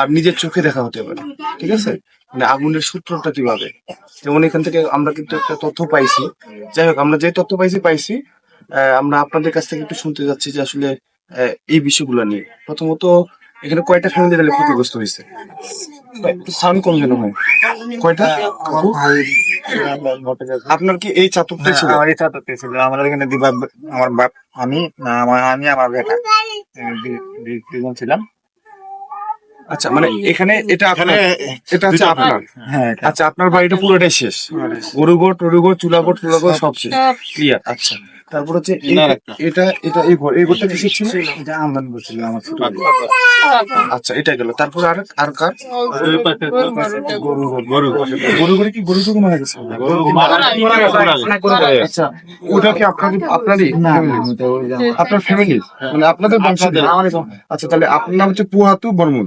আর নিজের চোখে দেখা হতে পারে, ঠিক আছে? মানে আগুনের সূত্রটা কিভাবে, যেমন এখান থেকে আমরা কিন্তু একটা তথ্য পাইছি। যাই হোক, আমরা যে তথ্য পাইছি আমরা আপনাদের কাছ থেকে একটু শুনতে যাচ্ছি যে আসলে এই বিষয়গুলো নিয়ে। প্রথমত এখানে কয়টা ফ্যামিলি তাহলে ক্ষতিগ্রস্ত হয়েছে? একটু সাউন্ড কম যেন হয়। কয়টা কাকু? আপনার কি এই চাতুর্থই ছিল? আমার ইচ্ছা তো ছিল আমাদের এখানে দিবা, আমার বাপ, আমি আমি আমার বেটা দুজন ছিলাম। আচ্ছা, মানে এখানে এটা আপনার, এটা হচ্ছে আপনার। হ্যাঁ, আচ্ছা, আপনার বাড়িটা পুরোটাই শেষ, গরুঘর টরুঘর চুলাঘর টুলাঘর সব শেষ, ক্লিয়ার। আচ্ছা, তারপর হচ্ছে এটা এটা এই ঘরটা কিসের ছিল? এটা আমদানি করছিল আমার ছোট ভাই। আচ্ছা, এটা গেল। তারপর আর কার? গরু গরু ঘরে কি গরু টরু মারা গেছে? আচ্ছা, ওটা কি আপনারই না, family? ওটা ওই যে আমার- আপনার ফ্যামিলি, মানে আপনাদের বংশধর? আচ্ছা, তাহলে আপনার নাম হচ্ছে পুহাতু বর্মন।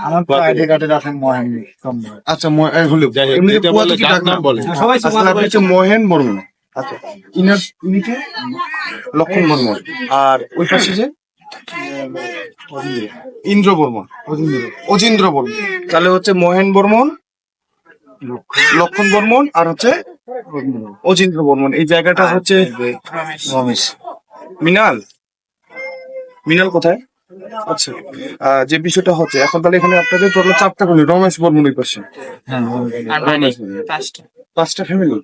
আমার তো আইডি কার্ডে রাখেন মহেন কম। আচ্ছা, হলো এমনিতে পুহাতু কি ডাক নাম বলে? সবাই আচ্ছা, তাহলে আপনি হচ্ছে মহেন বর্মন। আচ্ছা, ইনি কে? লক্ষণ বর্মন। আর ওই পাশে যে ইন্দ্র বর্মন, অজিন্দ্র বর্মন। তাহলে হচ্ছে মহেন বর্মন, লক্ষণ বর্মন, আর হচ্ছে অজিন্দ্র বর্মন। এই জায়গাটা হচ্ছে রমেশ। মিনাল। মিনাল কোথায়? আচ্ছা, যে বিষয়টা হচ্ছে এখন, তাহলে এখানে আপনাদের টোটাল 4টা ফ্যামিলি। রমেশ বর্মন ওই পাশে হ্যাঁ, পাঁচটা ফ্যামিলি,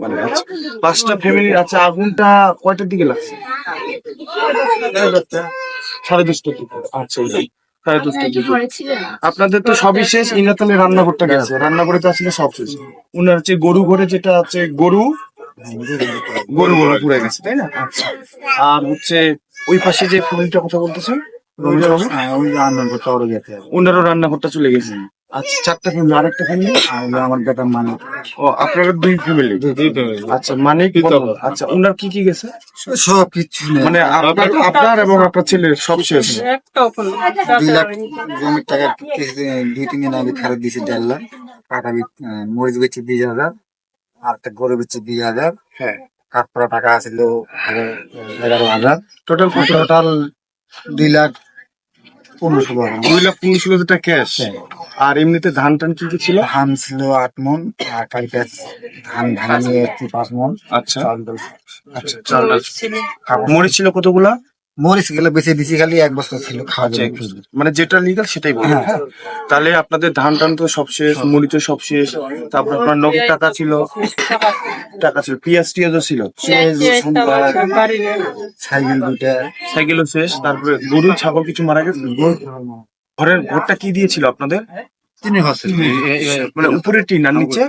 মানে আচ্ছা 5টা ফ্যামিলি। আচ্ছা, আগুনটা কয়টার দিকে লাগছে? 10:30টার দিকে। আচ্ছা, 10:30টার দিকে। আপনাদের তো সবই শেষ, ইনার তাহলে রান্নাঘরটা গেছে, রান্নাঘরে তো আসলে সব শেষ। উনার হচ্ছে গরু ঘরে যেটা আছে, গরু গরু পুড়ে গেছে, তাই না? আচ্ছা, আর হচ্ছে ওই পাশে যে ফ্যামিলিটা কথা বলতেছেন রমেশ বাবু, ওই যে আন্দোলন করতে ওরা গেছে। ওনারও রান্নাঘরটা চলে গেছে। আচ্ছা, 4টা ফ্যামিলি। আরেকটা ফ্যামিলি? আর ওই যে আমার বেটা মানে ও, আপনারা 2 ফ্যামিলি। আচ্ছা, মানিক বর্মন। আচ্ছা, ওনার কি গেছে? সব কিছু নেই। মানে আপনার এবং আপনার ছেলের সব শেষ? 2 লাখ জমির টাকা 2-3 দিন আগে ফেরত দিয়েছে 1.5 লাখ। কাটা মরিচ বেচে 20,000, আর একটা গরু বেচে 20,000। হ্যাঁ, কাঠপড়া টাকা আছিল 11,000। টোটাল কত? টোটাল 2,15,16,000 টাকা। 2,15,16,000 টাকা ক্যাশ। আর এমনিতে ধান টান কি কি ছিল? ধান ছিল 8 মন, আর কালকে ধান নিয়ে এসেছি 5 মন। আচ্ছা চাল আচ্ছা, চাল মরিচ ছিল কতগুলা? মরিচ গেলে বেঁচে দিছি, খালি 1 বস্তা ছিল খাওয়া আচ্ছা, যাবে। মানে যেটা লিগাল সেটাই বলবো। হ্যাঁ, তাহলে আপনাদের ধান টান তো সব শেষ, মরিচও সব শেষ। তারপর আপনার নগদ টাকা ছিল, পেঁয়াজ টিয়াজও ছিল, সাইকেল 2টা। সাইকেলও শেষ। তারপরে গরু ছাগল কিছু মারা গেছে। ঘরটা কি দিয়েছিল আপনাদের? তিনি হচ্ছে মানে উপরে টিন আর নিচে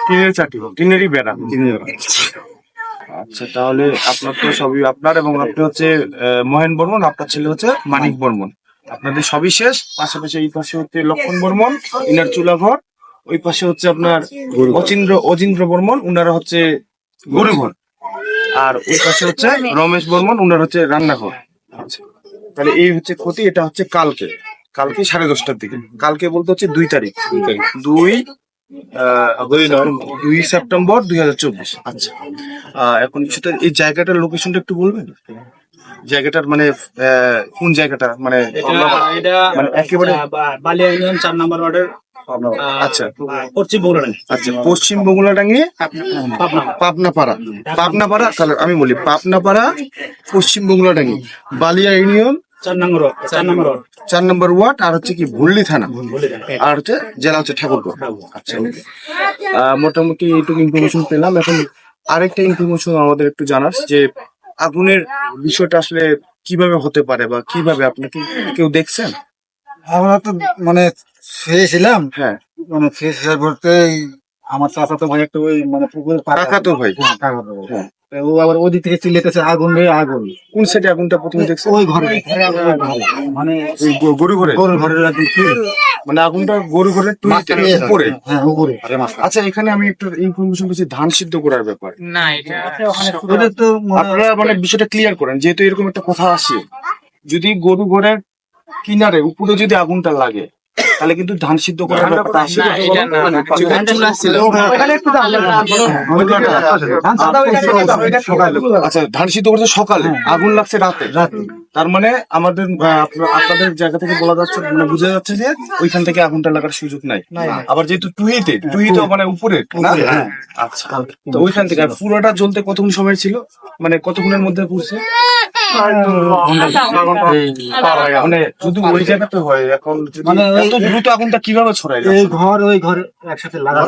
টিনের চাটি, টিনেরই বেড়া। আচ্ছা, তাহলে আপনার তো সবই আপনার, এবং আপনি হচ্ছে মহেন বর্মন, আপনার ছেলে হচ্ছে মানিক বর্মন। আপনাদের সবই শেষ। পাশাপাশি এই পাশে হচ্ছে লক্ষণ বর্মন, ইনার চুলাঘর। ওই পাশে হচ্ছে আপনার অজিন্দ্র বর্মন, উনারা হচ্ছে গরুঘর। আর ওই পাশে হচ্ছে রমেশ বর্মন, উনার হচ্ছে রান্নাঘর। আচ্ছা, তাহলে এই হচ্ছে ক্ষতি। এটা হচ্ছে কালকে 10:30টার দিকে। কালকে বলতে হচ্ছে 2 তারিখ, 2 সেপ্টেম্বর 2024। আচ্ছা, এখন সেটা এই জায়গাটার লোকেশনটা একটু বলবেন? জায়গাটার মানে কোন জায়গাটা, মানে মানে একেবারে বালিয়া ইউনিয়ন 4 নম্বর ওয়ার্ডের। আচ্ছা পশ্চিম বগুড়ানি। আচ্ছা, পশ্চিম বগুড়াডাঙ্গি, পাবনাপাড়া। তাহলে আমি বলি পাবনাপাড়া, পশ্চিম বগুড়াডাঙ্গি, বালিয়া ইউনিয়ন, 4 নম্বর ওয়ার্ড। 4 নম্বর ওয়ার্ড। আর হচ্ছে কি ভুল্লি থানা, আর হচ্ছে জেলা হচ্ছে ঠাকুরগাঁও। আচ্ছা, okay. মোটামুটি এইটুকু ইনফরমেশন পেলাম। এখন আরেকটা ইনফরমেশন আমাদের একটু জানার, যে আগুনের বিষয়টা আসলে কিভাবে হতে পারে, বা কিভাবে আপনি কি কেউ দেখছেন? আমরা তো মানে খেয়েছিলাম, হ্যাঁ, মানে খেয়ে বলতে আমার চাচা তো ভাই একটা ওই মানে পুকুরের পাড়ে কাকাতো ভাই। কাকাতো ভাই। হ্যাঁ। তো ও আবার ওদিক থেকে চিল্লাতেছে আগুন রে আগুন। কোন সাইডে আগুনটা প্রথমে দেখছেন? ওই ঘরে মানে ওই গরু ঘরে? গরুর ঘরের আর কি। মানে আগুনটা গরু ঘরের উপরে? হ্যাঁ, উপরে। আচ্ছা, এখানে আমি একটা ইনফরমেশন পেয়েছি ধান সিদ্ধ করার ব্যাপার। না, এটা ওদের তো আপনারা মানে বিষয়টা ক্লিয়ার করেন, যেহেতু এরকম একটা কথা আসে, যদি গরু ঘরের কিনারে উপরে যদি আগুনটা লাগে, তাহলে কিন্তু ধান সিদ্ধ করার ব্যাপারটা আসে। আচ্ছা, ধান সিদ্ধ করতে সকালে, আগুন লাগছে রাতে। তার মানে আমাদের আপনাদের জায়গা থেকে বলা যাচ্ছে, মানে বোঝা যাচ্ছে যে ওইখান থেকে আগুনটা লাগার সুযোগ নাই। আবার যেহেতু টুহিতে মানে উপরে না, আচ্ছা, তো ওইখান থেকে আর পুরোটা জ্বলতে কতক্ষণ সময় ছিল, মানে কতক্ষণের মধ্যে পড়ছে? মানে যদি ওই জায়গাতে হয়, এখন মানে এত দ্রুত আগুনটা কিভাবে ছড়ায়? এই ঘর ওই ঘর একসাথে লাগা